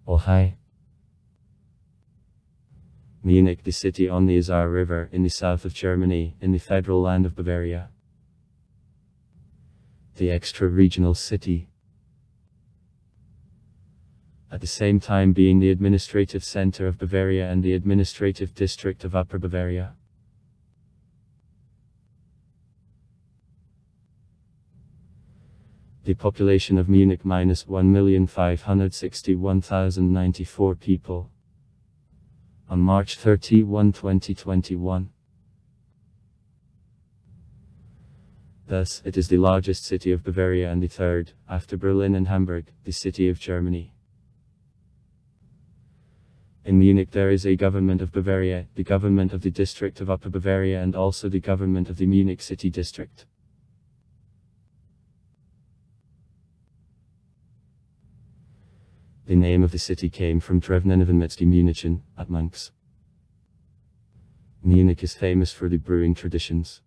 Oh hi. Munich, the city on the Isar River in the south of Germany, in the federal land of Bavaria. The extra-regional city. At the same time being the administrative center of Bavaria and the administrative district of Upper Bavaria. The population of Munich minus 1,561,094 people. On March 31, 2021. Thus, it is the largest city of Bavaria and the third, after Berlin and Hamburg, the city of Germany. In Munich there is a government of Bavaria, the government of the district of Upper Bavaria and also the government of the Munich city district. The name of the city came from Drevnenoven met die Munichen, at monks. Munich is famous for the brewing traditions.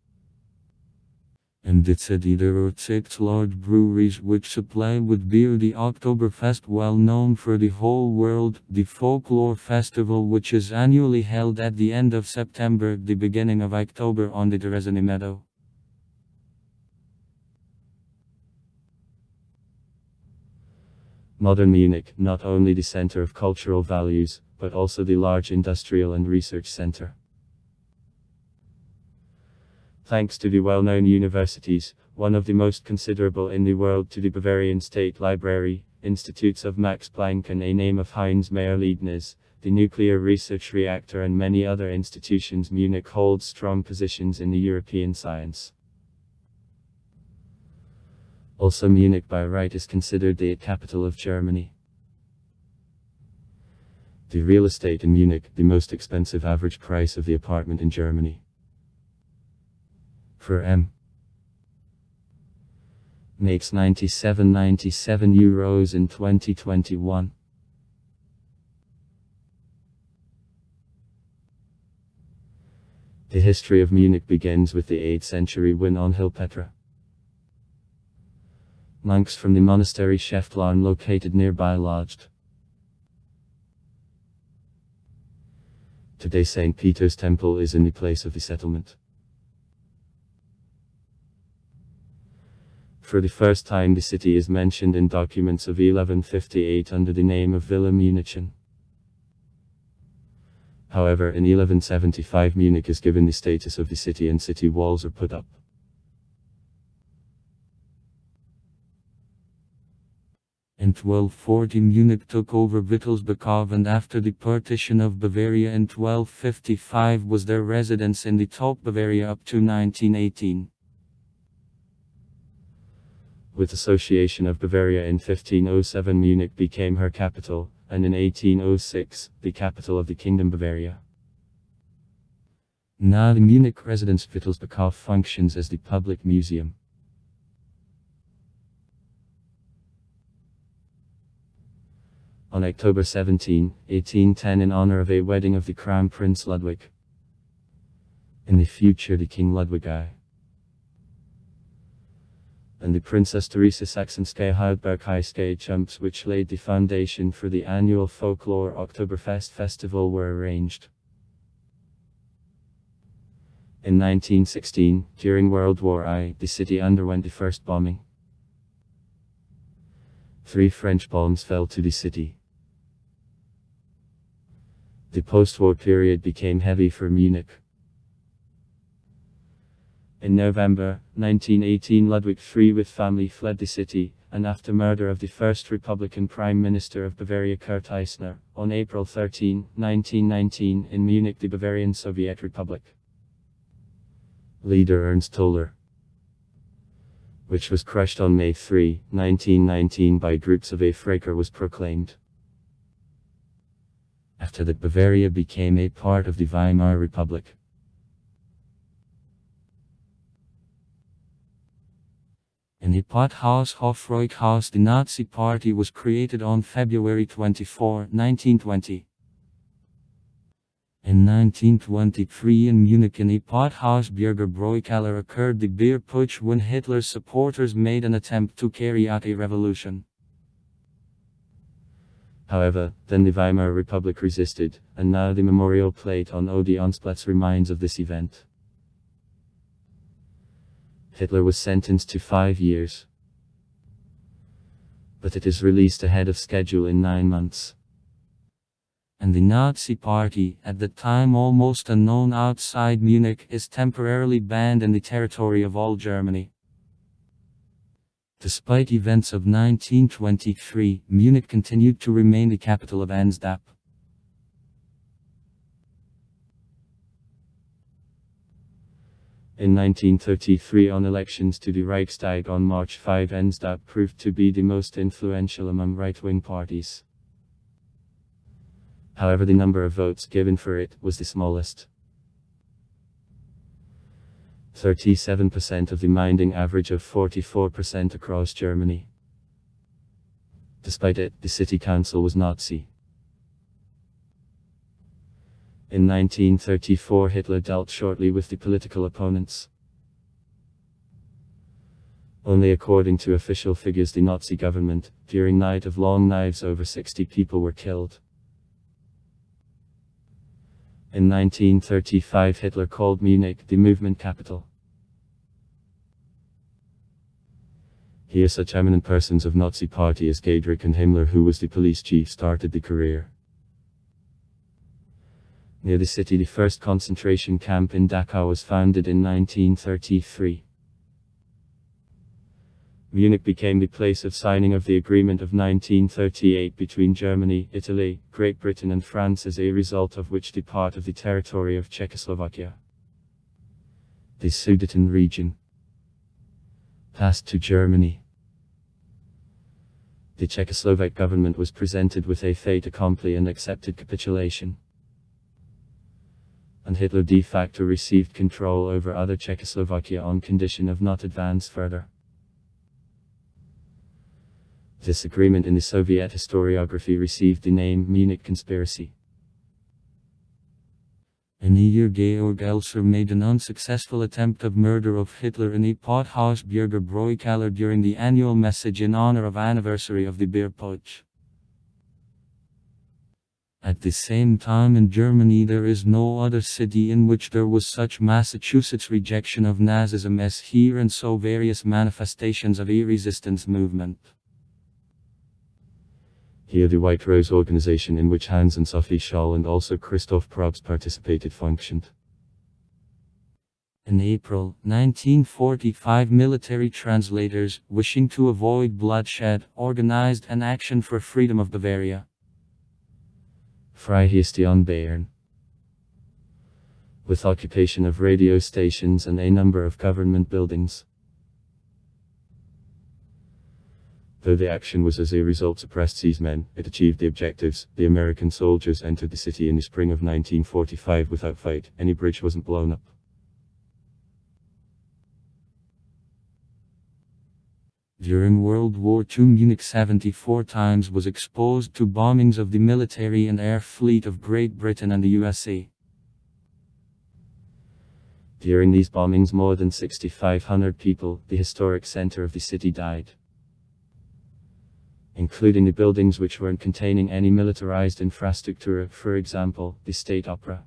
In the city there are 6 large breweries which supply with beer the Oktoberfest, well known for the whole world, the folklore festival which is annually held at the end of September, the beginning of October on the Dresden meadow. Modern Munich, not only the center of cultural values, but also the large industrial and research center. Thanks to the well-known universities, one of the most considerable in the world, to the Bavarian State Library, institutes of Max Planck and a name of Heinz Meyer-Leibniz, the nuclear research reactor and many other institutions, Munich holds strong positions in the European science. Also Munich by right is considered the capital of Germany. The real estate in Munich, the most expensive average price of the apartment in Germany. For M. Makes €97 in 2021. The history of Munich begins with the 8th century win on Hill Petra. Monks from the monastery Schäftlarn located nearby lodged. Today St. Peter's Temple is in the place of the settlement. For the first time the city is mentioned in documents of 1158 under the name of Villa Munichen. However, in 1175 Munich is given the status of the city and city walls are put up. In 1240 Munich took over Wittelsbachhof, and after the partition of Bavaria in 1255 was their residence in the top Bavaria up to 1918. With association of Bavaria in 1507 Munich became her capital, and in 1806, the capital of the Kingdom Bavaria. Now the Munich residence Wittelsbachhof functions as the public museum. On October 17, 1810, in honor of a wedding of the Crown Prince Ludwig. In the future the King Ludwig I. And the Princess Theresa Sachsenskaya-Hildburghauskaya Chumps, which laid the foundation for the annual folklore Oktoberfest festival, were arranged. In 1916, during World War I, the city underwent the first bombing. 3 French bombs fell to the city. The post-war period became heavy for Munich. In November 1918 Ludwig III with family fled the city, and after murder of the first Republican Prime Minister of Bavaria Kurt Eisner, on April 13, 1919 in Munich, the Bavarian Soviet Republic. Leader Ernst Toller, which was crushed on May 3, 1919 by groups of a Freikorps, was proclaimed. After that Bavaria became a part of the Weimar Republic. In the Pothaus Hofbräuhaus the Nazi Party was created on February 24, 1920. In 1923 in Munich in the Pothaus Bürgerbräukeller occurred the beer putsch when Hitler's supporters made an attempt to carry out a revolution. However, then the Weimar Republic resisted, and now the memorial plate on Odeonsplatz reminds of this event. Hitler was sentenced to 5 years, but it is released ahead of schedule in 9 months. And the Nazi Party, at the time almost unknown outside Munich, is temporarily banned in the territory of all Germany. Despite events of 1923, Munich continued to remain the capital of NSDAP. In 1933, on elections to the Reichstag on March 5, NSDAP proved to be the most influential among right-wing parties. However, the number of votes given for it was the smallest. 37% of the minding average of 44% across Germany. Despite it, the city council was Nazi. In 1934, Hitler dealt shortly with the political opponents. Only according to official figures, the Nazi government, during Night of Long Knives, over 60 people were killed. In 1935, Hitler called Munich the movement capital. Here such eminent persons of Nazi party as Geydrich and Himmler, who was the police chief, started the career. Near the city, the first concentration camp in Dachau was founded in 1933. Munich became the place of signing of the agreement of 1938 between Germany, Italy, Great Britain and France, as a result of which the part of the territory of Czechoslovakia, the Sudeten region, passed to Germany. The Czechoslovak government was presented with a fait accompli and accepted capitulation. And Hitler de facto received control over other Czechoslovakia on condition of not advance further. This agreement in the Soviet historiography received the name Munich Conspiracy. In a year, Georg Elser made an unsuccessful attempt of murder of Hitler in a Pothaus Bürger Bräukeller during the annual message in honor of anniversary of the beer putsch. At the same time, in Germany there is no other city in which there was such Massachusetts rejection of Nazism as here, and so various manifestations of a resistance movement. Here the White Rose organization, in which Hans and Sophie Scholl and also Christoph Probst participated, functioned. In April 1945, military translators, wishing to avoid bloodshed, organized an action for freedom of Bavaria, Freiheitstion Bayern, with occupation of radio stations and a number of government buildings. Though the action was as a result suppressed seamen, it achieved the objectives. The American soldiers entered the city in the spring of 1945 without fight. Any bridge wasn't blown up. During World War II, Munich 74 times was exposed to bombings of the military and air fleet of Great Britain and the USA. During these bombings, more than 6,500 people, the historic center of the city, died, including the buildings which weren't containing any militarized infrastructure, for example, the State Opera.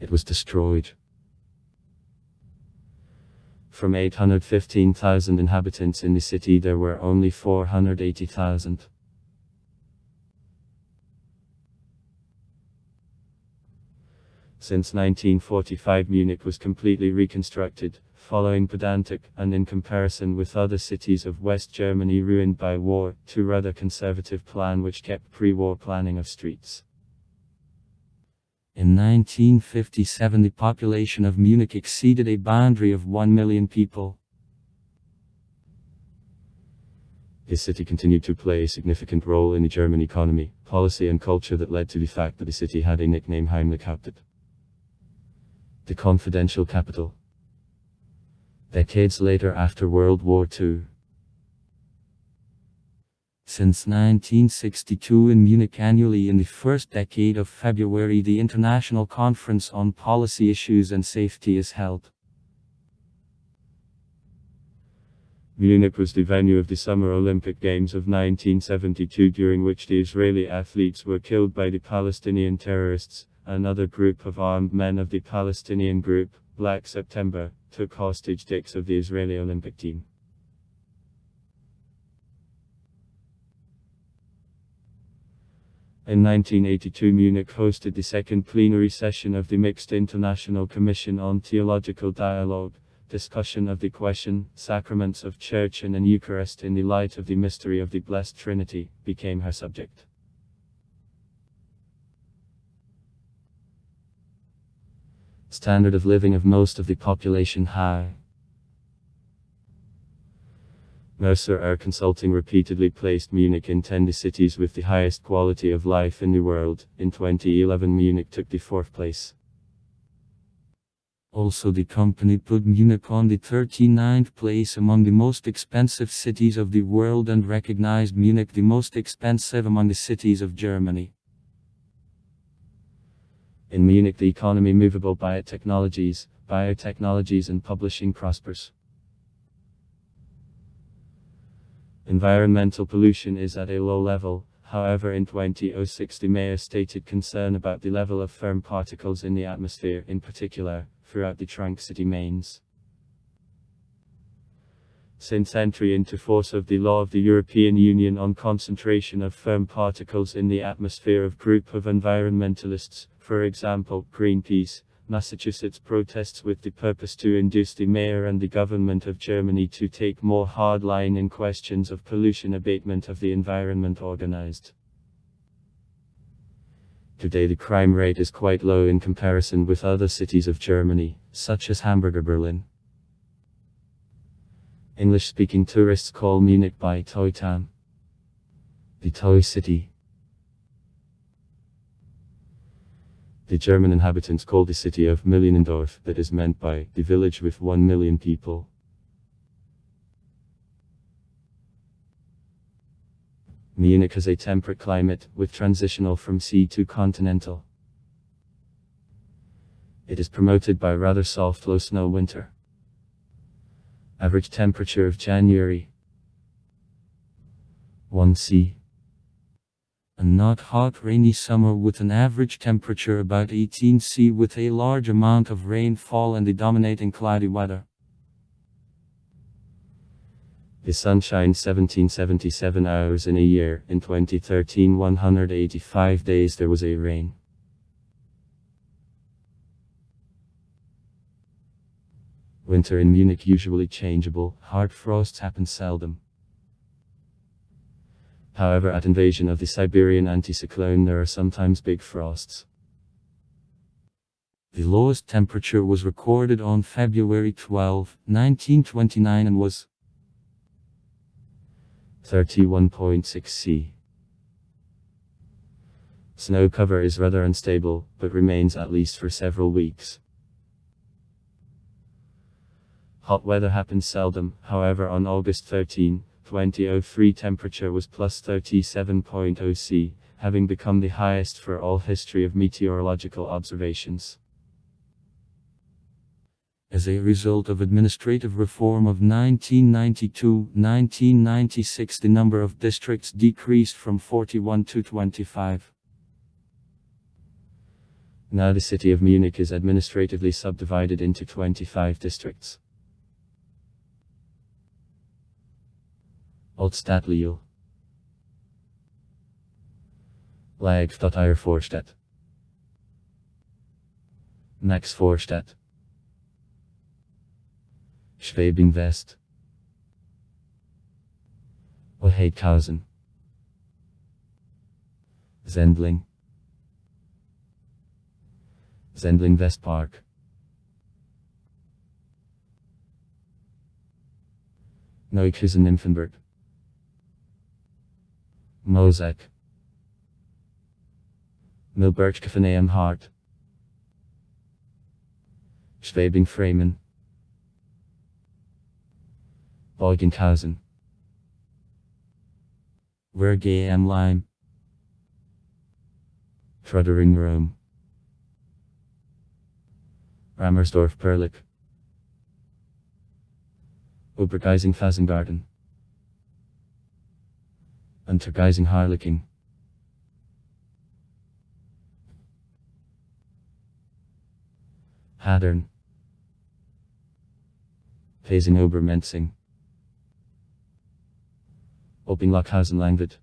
It was destroyed. From 815,000 inhabitants in the city, there were only 480,000. Since 1945, Munich was completely reconstructed, following pedantic, and in comparison with other cities of West Germany ruined by war, to rather conservative plan which kept pre-war planning of streets. In 1957, the population of Munich exceeded a boundary of 1 million people. His city continued to play a significant role in the German economy, policy and culture that led to the fact that the city had a nickname, Heimlich Hauptstadt, the confidential capital. Decades later, after World War II. Since 1962, in Munich annually in the first decade of February, the International Conference on Policy Issues and Safety is held. Munich was the venue of the Summer Olympic Games of 1972, during which the Israeli athletes were killed by the Palestinian terrorists. Another group of armed men of the Palestinian group, Black September, took hostage six of the Israeli Olympic team. In 1982, Munich hosted the second plenary session of the Mixed International Commission on Theological Dialogue. Discussion of the question, Sacraments of Church and Eucharist in the light of the mystery of the Blessed Trinity, became her subject. Standard of living of most of the population high. Mercer Consulting repeatedly placed Munich in 10 cities with the highest quality of life in the world. In 2011, Munich took the 4th place. Also, the company put Munich on the 39th place among the most expensive cities of the world and recognized Munich the most expensive among the cities of Germany. In Munich, the economy movable biotechnologies and publishing prospers. Environmental pollution is at a low level. However, in 2006 the mayor stated concern about the level of firm particles in the atmosphere, in particular, throughout the trunk city mains. Since entry into force of the law of the European Union on concentration of firm particles in the atmosphere of group of environmentalists, for example, Greenpeace, Massachusetts protests with the purpose to induce the mayor and the government of Germany to take more hard line in questions of pollution abatement of the environment organized. Today the crime rate is quite low in comparison with other cities of Germany, such as Hamburg or Berlin. English-speaking tourists call Munich by Toy Town, the Toy City. The German inhabitants call the city of Milliondorf, that is meant by the village with 1 million people. Munich has a temperate climate, with transitional from sea to continental. It is promoted by rather soft low snow winter. Average temperature of January 1 C. A not hot rainy summer with an average temperature about 18 C with a large amount of rainfall and the dominating cloudy weather. The sun shines 1777 hours in a year. In 2013, 185 days there was a rain. Winter in Munich usually changeable, hard frosts happen seldom. However, at invasion of the Siberian anticyclone there are sometimes big frosts. The lowest temperature was recorded on February 12, 1929 and was 31.6 C. Snow cover is rather unstable, but remains at least for several weeks. Hot weather happens seldom, however on August 13, 2003 temperature was plus 37.0 C, having become the highest for all history of meteorological observations. As a result of administrative reform of 1992-1996, the number of districts decreased from 41 to 25. Now the city of Munich is administratively subdivided into 25 districts. Altstadtleil, Laegstadteier Vorstadt, Max Vorstadt, Schwabing West, Oheidhausen, Sendling, Sendling Westpark, Neukösen-Nymphenburg, Mosaik, Milbergkefene am Hart, Schwabing-Fremen, Beugenhausen, Werge am Leim, Trudering-Rome, Rammersdorf-Perlich, Obergeising Phasengarten. Untergeising Harleking. Hadern. Pesing Obermenzing. Opinglockhausen Langvid.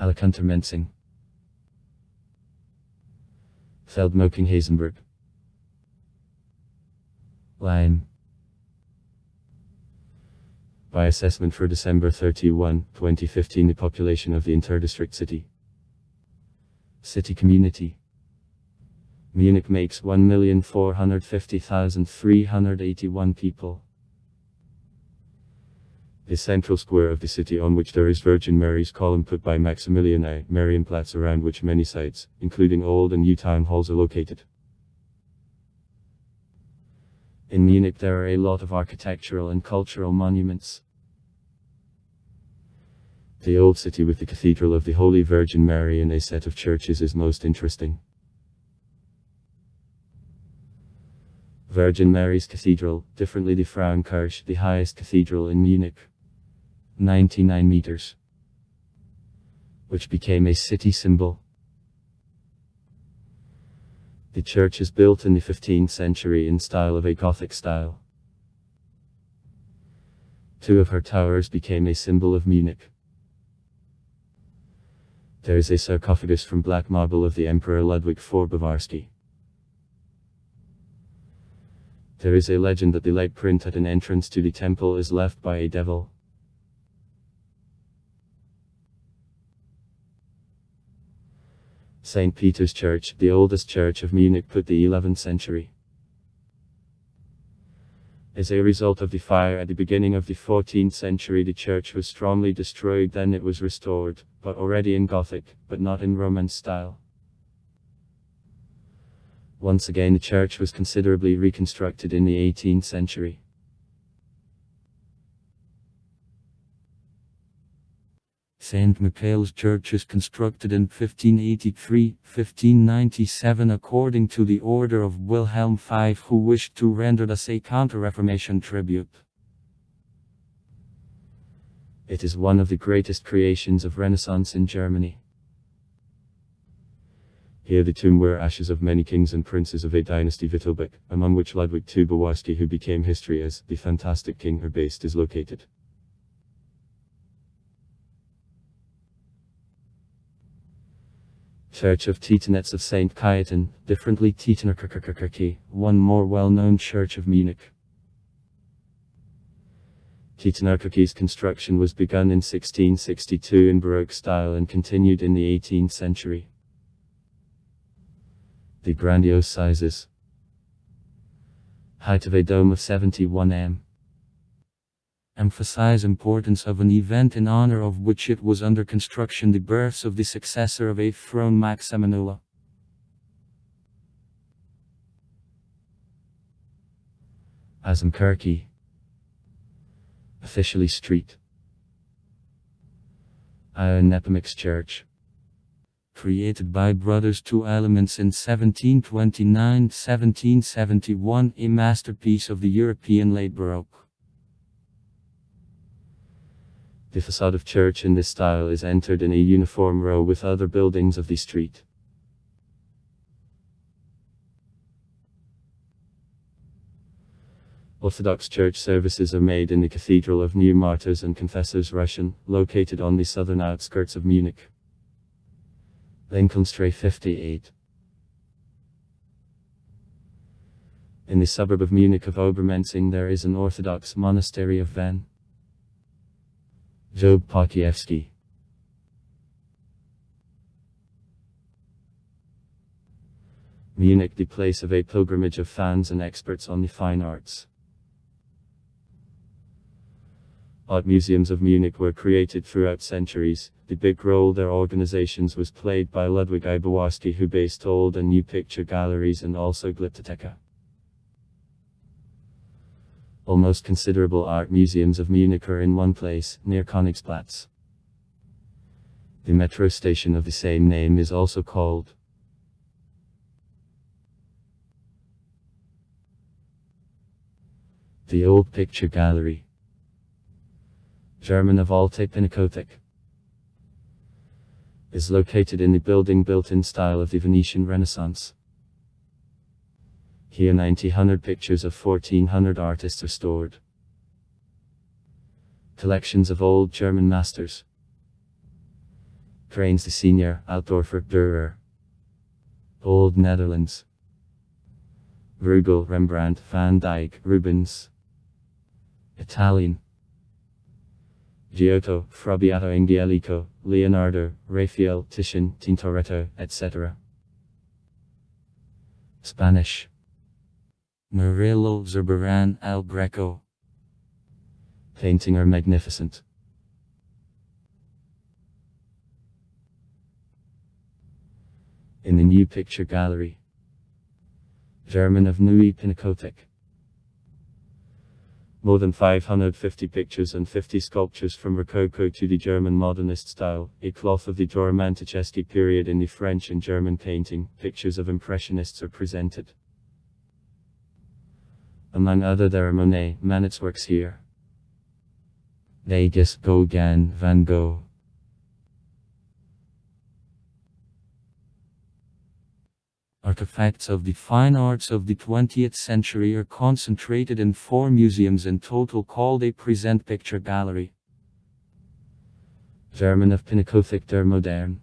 Alicanter Menzing. Feldmoking Hazenberg. Lime. By assessment for December 31, 2015, the population of the interdistrict city. City community. Munich makes 1,450,381 people. The central square of the city, on which there is Virgin Mary's column put by Maximilian I. Marienplatz, around which many sites, including old and new town halls, are located. In Munich there are a lot of architectural and cultural monuments. The old city with the Cathedral of the Holy Virgin Mary and a set of churches is most interesting. Virgin Mary's Cathedral, differently the Frauenkirche, the highest cathedral in Munich. 99 meters. Which became a city symbol. The church is built in the 15th century in style of a Gothic style. Two of her towers became a symbol of Munich. There is a sarcophagus from black marble of the Emperor Ludwig IV Bavarsky. There is a legend that the light print at an entrance to the temple is left by a devil. St. Peter's Church, the oldest church of Munich, put the 11th century. As a result of the fire at the beginning of the 14th century, the church was strongly destroyed. Then it was restored, but already in Gothic, but not in Romance style. Once again the church was considerably reconstructed in the 18th century. St. Michael's Church is constructed in 1583-1597 according to the order of Wilhelm V, who wished to render thus a counter-Reformation tribute. It is one of the greatest creations of Renaissance in Germany. Here the tomb where ashes of many kings and princes of a dynasty Wittelsbach, among which Ludwig II Bavarsky, who became history as the Fantastic King, are based, is located. Church of Teutonets of St. Cajetan, differently Teutonerkirche, one more well-known church of Munich. Teutonerkirche's construction was begun in 1662 in Baroque style and continued in the 18th century. The grandiose sizes. Height of a dome of 71 m. Emphasize importance of an event in honor of which it was under construction, the births of the successor of a throne, Max Emanuela. Asamkirche. Officially street. Ionepomix Church. Created by brothers Two Elements in 1729-1771, a masterpiece of the European late Baroque. The facade of church in this style is entered in a uniform row with other buildings of the street. Orthodox church services are made in the Cathedral of New Martyrs and Confessors Russian, located on the southern outskirts of Munich. Lincolnstrasse 58. In the suburb of Munich of Obermenzing there is an Orthodox monastery of Van. Job Pokievsky. Munich, the place of a pilgrimage of fans and experts on the fine arts. Art museums of Munich were created throughout centuries. The big role their organizations was played by Ludwig I Bavarsky, who based old and new picture galleries and also Glyptotheka. Almost considerable art museums of Munich are in one place, near Königsplatz. The metro station of the same name is also called. The Old Picture Gallery. German of Alte Pinakothek. Is located in the building built in style of the Venetian Renaissance. Here 900 pictures of 1400 artists are stored. Collections of old German masters. Cranes de Senior, Altdorfer, Dürer. Old Netherlands. Bruegel, Rembrandt, Van Dyck, Rubens. Italian. Giotto, Frabbiato Angelico, Leonardo, Raphael, Titian, Tintoretto, etc. Spanish. Murillo, Zurbarán, El Greco. Painting are magnificent. In the New Picture Gallery. German of Neue Pinakothek. More than 550 pictures and 50 sculptures from Rococo to the German modernist style, a cloth of the Romantichesque period in the French and German painting, pictures of Impressionists are presented. Among other there are Monet, Manet's works here. Degas, Gauguin, Van Gogh. Artifacts of the fine arts of the 20th century are concentrated in 4 museums in total called a Present Picture Gallery. German of Pinakothek der Moderne.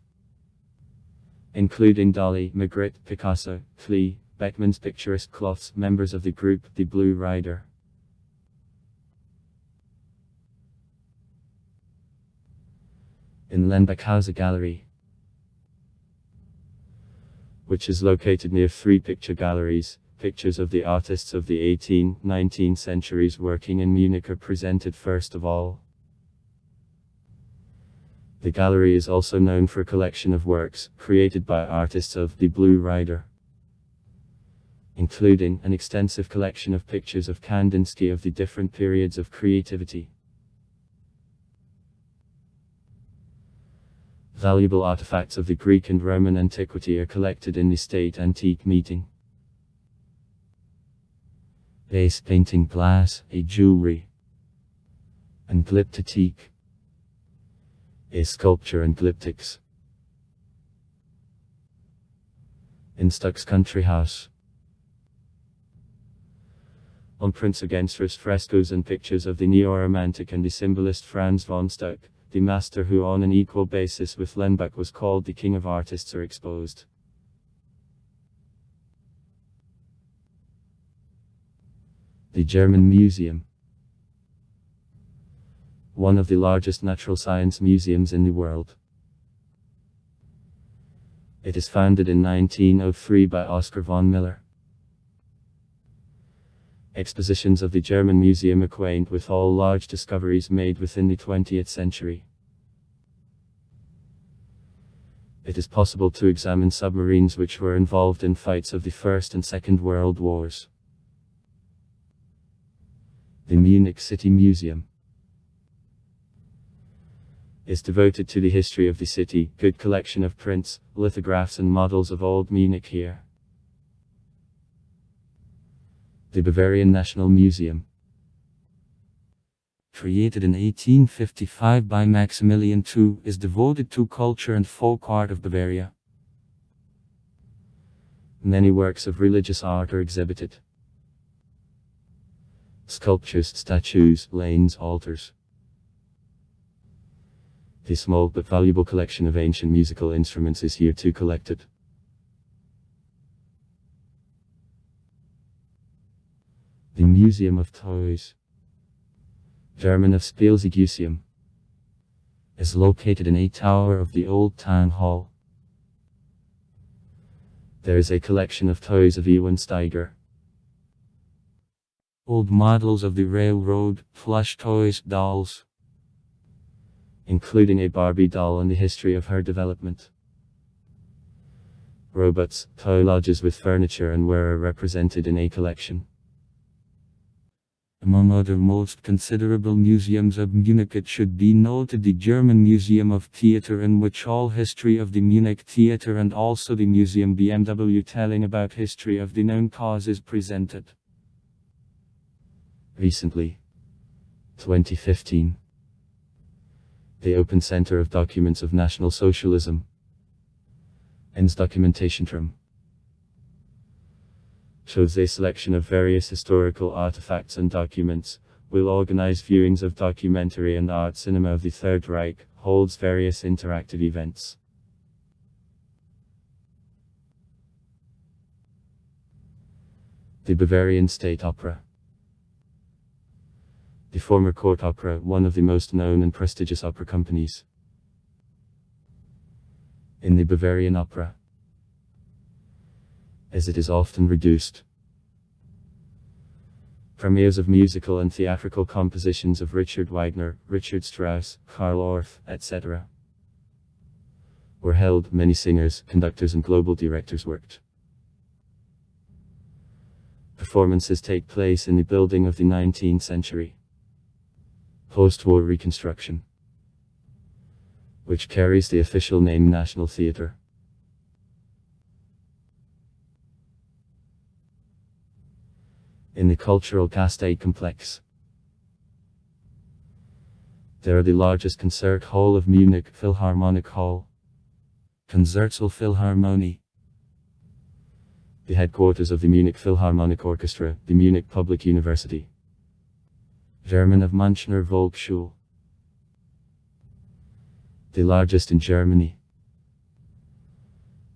Including Dali, Magritte, Picasso, Klee, Beckmann's picturesque cloths, members of the group The Blue Rider. In Lenbachhauser Gallery, which is located near 3 picture galleries, pictures of the artists of the 18th, 19th centuries working in Munich are presented first of all. The gallery is also known for a collection of works, created by artists of The Blue Rider, including an extensive collection of pictures of Kandinsky of the different periods of creativity. Valuable artifacts of the Greek and Roman antiquity are collected in the State Antique Meeting. Vase painting, glass, a jewelry, and glyptothek, a sculpture and glyptics. In Stuck's country house. On prints against frescoes and pictures of the neo-romantic and the symbolist Franz von Stuck, the master who on an equal basis with Lenbach was called the king of artists, are exposed. The German Museum. One of the largest natural science museums in the world. It is founded in 1903 by Oskar von Miller. Expositions of the German Museum acquaint with all large discoveries made within the 20th century. It is possible to examine submarines which were involved in fights of the First and Second World Wars. The Munich City Museum is devoted to the history of the city, good collection of prints, lithographs and models of old Munich here. The Bavarian National Museum. Created in 1855 by Maximilian II, is devoted to culture and folk art of Bavaria. Many works of religious art are exhibited. Sculptures, statues, lanes, altars. The small but valuable collection of ancient musical instruments is here too collected. The Museum of Toys, German of Spielzeugmuseum, is located in a tower of the old town hall. There is a collection of toys of Ewan Steiger. Old models of the railroad, plush toys, dolls, including a Barbie doll and the history of her development. Robots, toy lodges with furniture and ware are represented in a collection. Among other most considerable museums of Munich, it should be noted the German Museum of Theatre, in which all history of the Munich theatre and also the Museum BMW telling about history of the known cause is presented. Recently, 2015, the Open Center of Documents of National Socialism, ENS Dokumentatientrum, shows a selection of various historical artifacts and documents, will organize viewings of documentary and art cinema of the Third Reich, holds various interactive events. The Bavarian State Opera. The former court opera, one of the most known and prestigious opera companies in the Bavarian opera, as it is often reduced. Premieres of musical and theatrical compositions of Richard Wagner, Richard Strauss, Karl Orff, etc. were held. Many singers, conductors and global directors worked. Performances take place in the building of the 19th century post-war reconstruction, which carries the official name National Theatre. In the Cultural Gaststätte complex, there are the largest concert hall of Munich, Philharmonic Hall, Konzertsaal Philharmonie, the headquarters of the Munich Philharmonic Orchestra, the Munich Public University, German of Münchner Volksschule, the largest in Germany,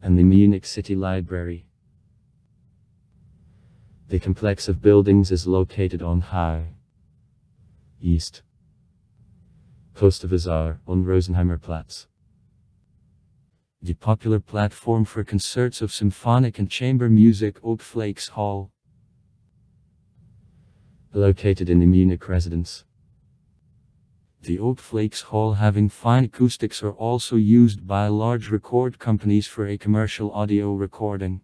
and the Munich City Library. The complex of buildings is located on High East Coast of Isar, on Rosenheimer Platz. The popular platform for concerts of symphonic and chamber music, Oak Flakes Hall, located in the Munich residence. The Oak Flakes Hall, having fine acoustics, are also used by large record companies for a commercial audio recording.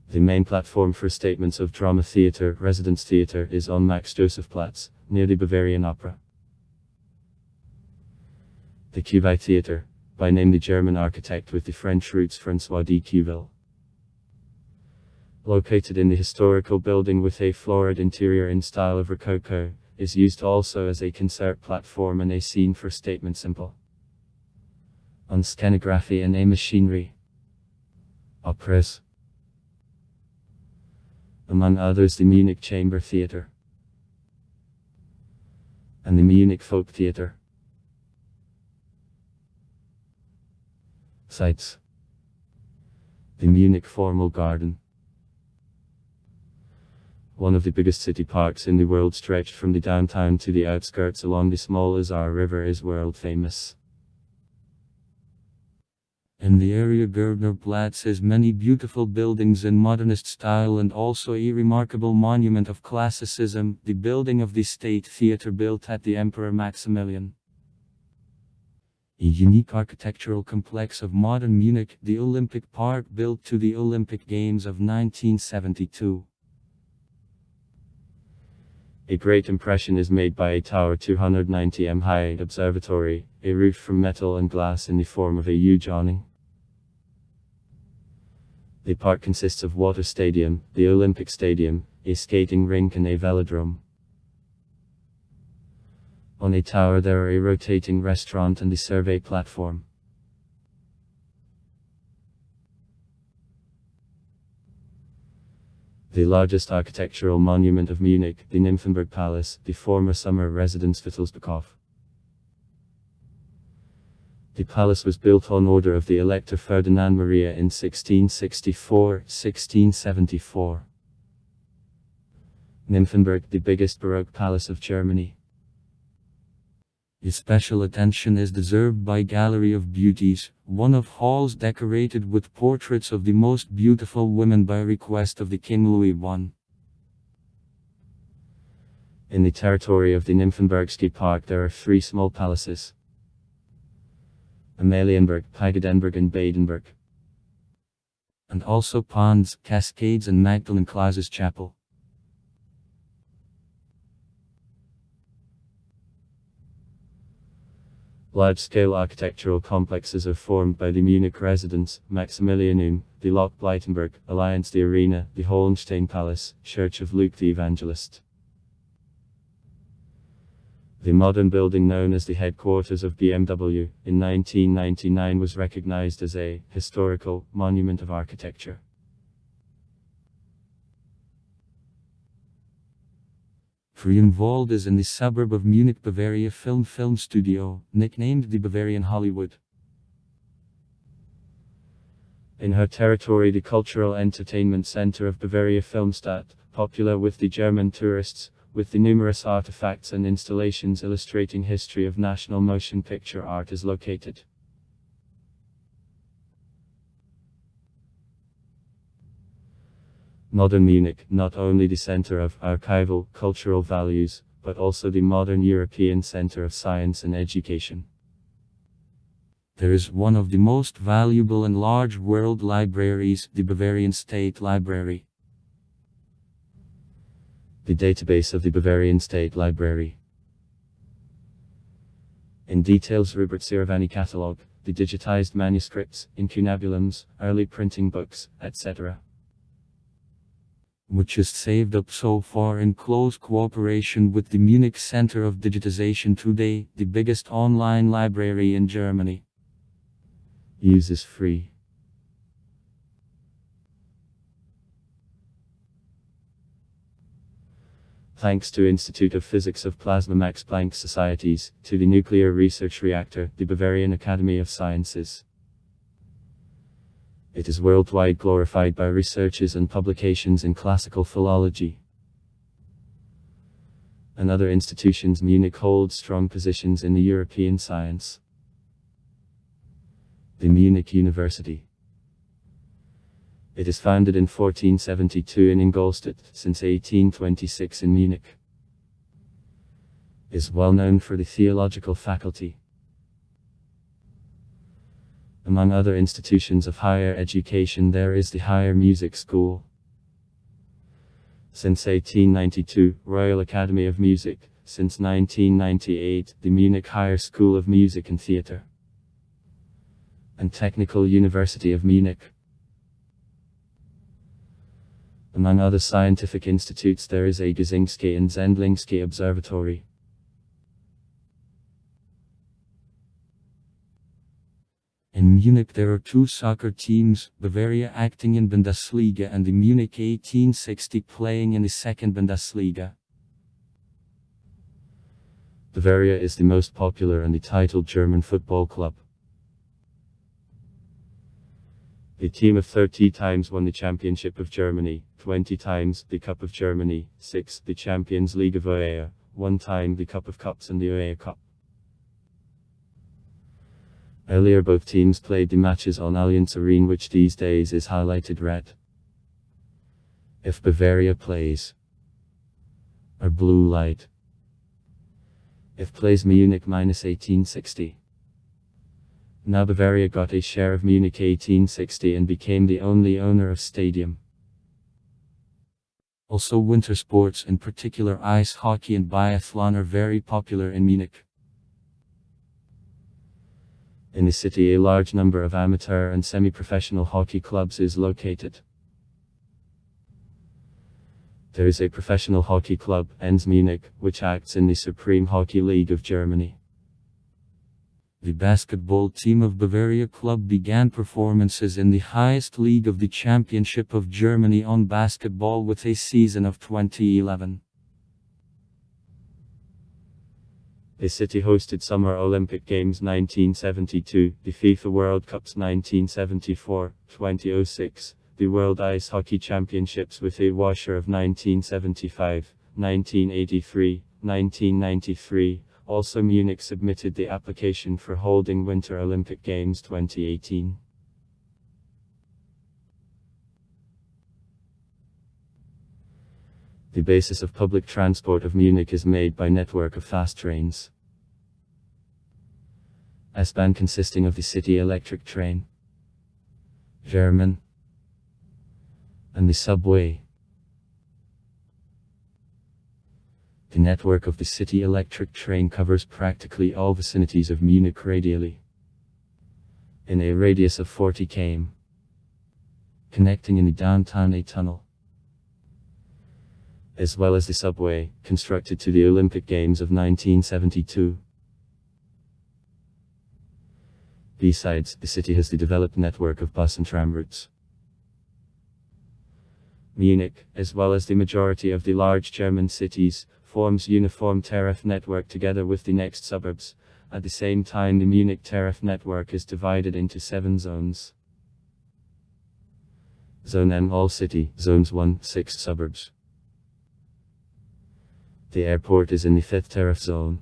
The main platform for statements of drama theatre, residence theatre, is on Max Joseph Platz, near the Bavarian Opera. The Cubi Theatre, by name the German architect with the French roots François de Cuvel, located in the historical building with a florid interior in style of Rococo, is used also as a concert platform and a scene for statement simple on scanography and a machinery. Operas, among others the Munich Chamber Theatre and the Munich Folk Theatre. Sites: the Munich Formal Garden, one of the biggest city parks in the world, stretched from the downtown to the outskirts along the small Isar River, is world famous. In the area, Gerdner Platz has many beautiful buildings in modernist style and also a remarkable monument of classicism, the building of the State Theatre built at the Emperor Maximilian. A unique architectural complex of modern Munich, the Olympic Park, built to the Olympic Games of 1972. A great impression is made by a tower 290 m high observatory, a roof from metal and glass in the form of a huge awning. The park consists of water stadium, the Olympic Stadium, a skating rink and a velodrome. On a tower there are a rotating restaurant and the survey platform. The largest architectural monument of Munich, the Nymphenburg Palace, the former summer residence Wittelsbachhof. The palace was built on order of the Elector Ferdinand Maria in 1664-1674. Nymphenburg, the biggest Baroque palace of Germany. Special attention is deserved by Gallery of Beauties, one of halls decorated with portraits of the most beautiful women by request of the King Louis I. In the territory of the Nymphenburgski Park there are three small palaces: Amalienburg, Peigedenburg and Badenburg, and also ponds, cascades and Magdalen Claus's Chapel. Large-scale architectural complexes are formed by the Munich Residence, Maximilianum, the Lok Bleitenberg, Alliance the Arena, the Hohenstein Palace, Church of Luke the Evangelist. The modern building known as the headquarters of BMW, in 1999 was recognized as a historical monument of architecture. Frauenwald is in the suburb of Munich. Bavaria film studio, nicknamed the Bavarian Hollywood. In her territory, the cultural entertainment center of Bavaria Filmstadt, popular with the German tourists, with the numerous artifacts and installations illustrating history of national motion picture art, is located. Modern Munich, not only the center of archival, cultural values, but also the modern European center of science and education. There is one of the most valuable and large world libraries, the Bavarian State Library. The database of the Bavarian State Library. In details Robert Siravani catalog, the digitized manuscripts, incunabulums, early printing books, etc. Which is saved up so far in close cooperation with the Munich Center of Digitization today, the biggest online library in Germany. Use is free. Thanks to Institute of Physics of Plasma Max Planck Societies, to the Nuclear Research Reactor, the Bavarian Academy of Sciences. It is worldwide glorified by researches and publications in classical philology. And other institutions. Munich holds strong positions in the European science. The Munich University. It is founded in 1472 in Ingolstadt, since 1826 in Munich. Is well known for the theological faculty. Among other institutions of higher education, there is the Higher Music School. Since 1892, Royal Academy of Music. Since 1998, the Munich Higher School of Music and Theatre. And Technical University of Munich. Among other scientific institutes, there is a Gzingsky and Zendlingsky Observatory. In Munich there are two soccer teams, Bavaria acting in Bundesliga and the Munich 1860 playing in the second Bundesliga. Bavaria is the most popular and the titled German football club. The team of 30 times won the Championship of Germany, 20 times the Cup of Germany, 6 the Champions League of UEFA, 1 time the Cup of Cups and the UEFA Cup. Earlier both teams played the matches on Allianz Arena, which these days is highlighted red. If Bavaria plays, or blue light. If plays Munich minus 1860. Now Bavaria got a share of Munich 1860 and became the only owner of stadium. Also winter sports, in particular ice hockey and biathlon, are very popular in Munich. In the city a large number of amateur and semi-professional hockey clubs is located. There is a professional hockey club, ENS Munich, which acts in the Supreme Hockey League of Germany. The basketball team of Bavaria Club began performances in the highest league of the Championship of Germany on basketball with a season of 2011. The city hosted Summer Olympic Games 1972, the FIFA World Cups 1974, 2006, the World Ice Hockey Championships with a washer of 1975, 1983, 1993. Also Munich submitted the application for holding Winter Olympic Games 2018. The basis of public transport of Munich is made by network of fast trains. S-Bahn consisting of the city electric train, German, and the subway. The network of the city electric train covers practically all vicinities of Munich radially, in a radius of 40 km, connecting in the downtown a tunnel, as well as the subway, constructed to the Olympic Games of 1972. Besides, the city has the developed network of bus and tram routes. Munich, as well as the majority of the large German cities, forms uniform tariff network together with the next suburbs. At the same time, the Munich tariff network is divided into 7 zones. Zone M, all city, zones 1, 6 suburbs. The airport is in the 5th tariff zone.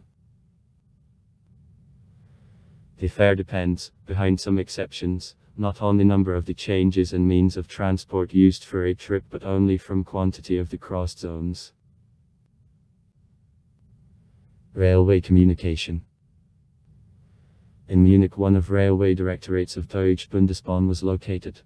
The fare depends, behind some exceptions, not on the number of the changes and means of transport used for a trip but only from quantity of the crossed zones. Railway communication. In Munich, one of railway directorates of Deutsche Bundesbahn was located.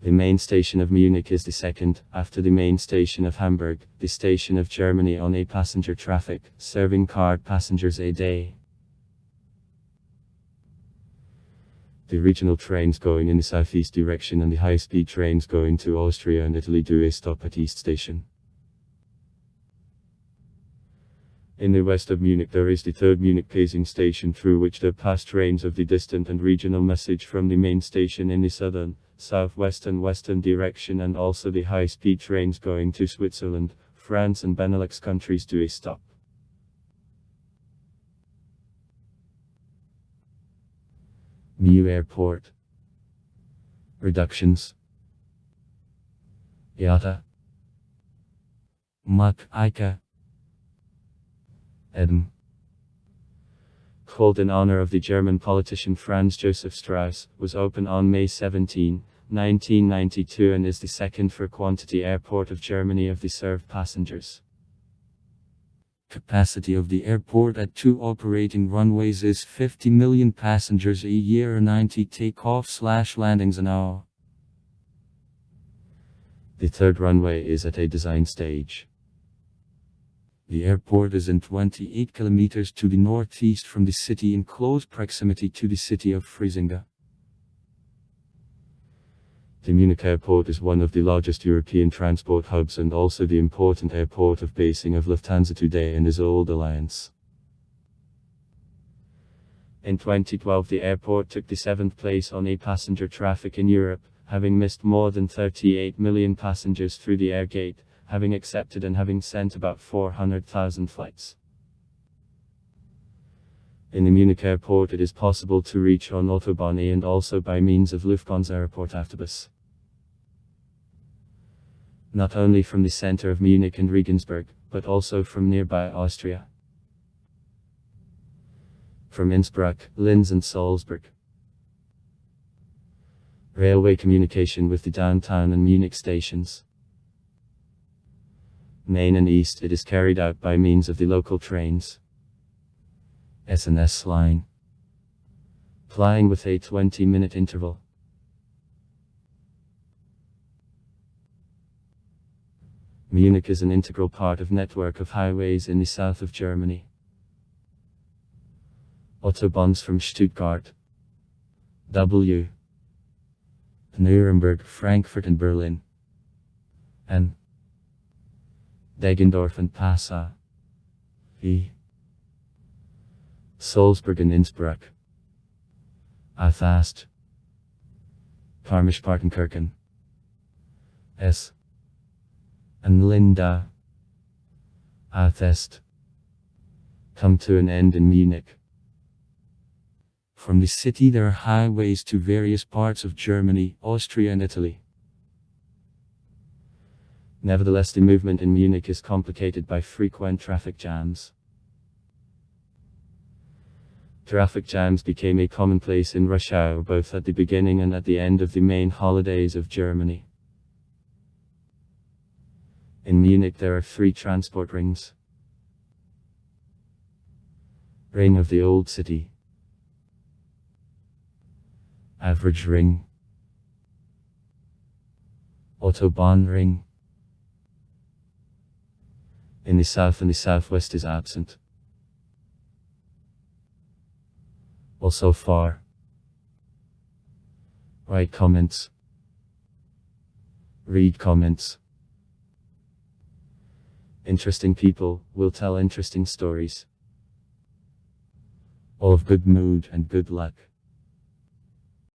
The main station of Munich is the second, after the main station of Hamburg, the station of Germany on a passenger traffic, serving car passengers a day. The regional trains going in the southeast direction and the high-speed trains going to Austria and Italy do a stop at East Station. In the west of Munich there is the third Munich Pasing station, through which there pass trains of the distant and regional message from the main station in the southern, southwest and western direction, and also the high-speed trains going to Switzerland, France and Benelux countries do a stop. New airport. Reductions. Iata. Mak Ika. Edem. Called in honor of the German politician Franz Joseph Strauss, was opened on May 17, 1992 and is the second for quantity airport of Germany of the served passengers. Capacity of the airport at 2 operating runways is 50 million passengers a year or 90 takeoffs/landings an hour. The third runway is at a design stage. The airport is in 28 kilometers to the northeast from the city in close proximity to the city of Friesinga. The Munich airport is one of the largest European transport hubs and also the important airport of basing of Lufthansa today and is old alliance. In 2012 the airport took the 7th place on a passenger traffic in Europe, having missed more than 38 million passengers through the air gate, having accepted and having sent about 400,000 flights. In the Munich airport it is possible to reach on Autobahn A and also by means of Lufthansa Airport Autobus. Not only from the center of Munich and Regensburg, but also from nearby Austria. From Innsbruck, Linz and Salzburg. Railway communication with the downtown and Munich stations. Main and east it is carried out by means of the local trains. S&S line. Plying with a 20-minute interval. Munich is an integral part of network of highways in the south of Germany. Autobahns from Stuttgart, W, Nuremberg, Frankfurt and Berlin, and Deggendorf and Passau, V, Salzburg and Innsbruck, Athast, Garmisch-Partenkirchen, S, and Linda, Athest, come to an end in Munich. From the city there are highways to various parts of Germany, Austria and Italy. Nevertheless, the movement in Munich is complicated by frequent traffic jams. Traffic jams became a commonplace in rush hour both at the beginning and at the end of the main holidays of Germany. In Munich there are 3 transport rings. Ring of the Old City. Average Ring. Autobahn Ring. In the south and the southwest is absent. Also far. Write comments. Read comments. Interesting people will tell interesting stories. All of good mood and good luck.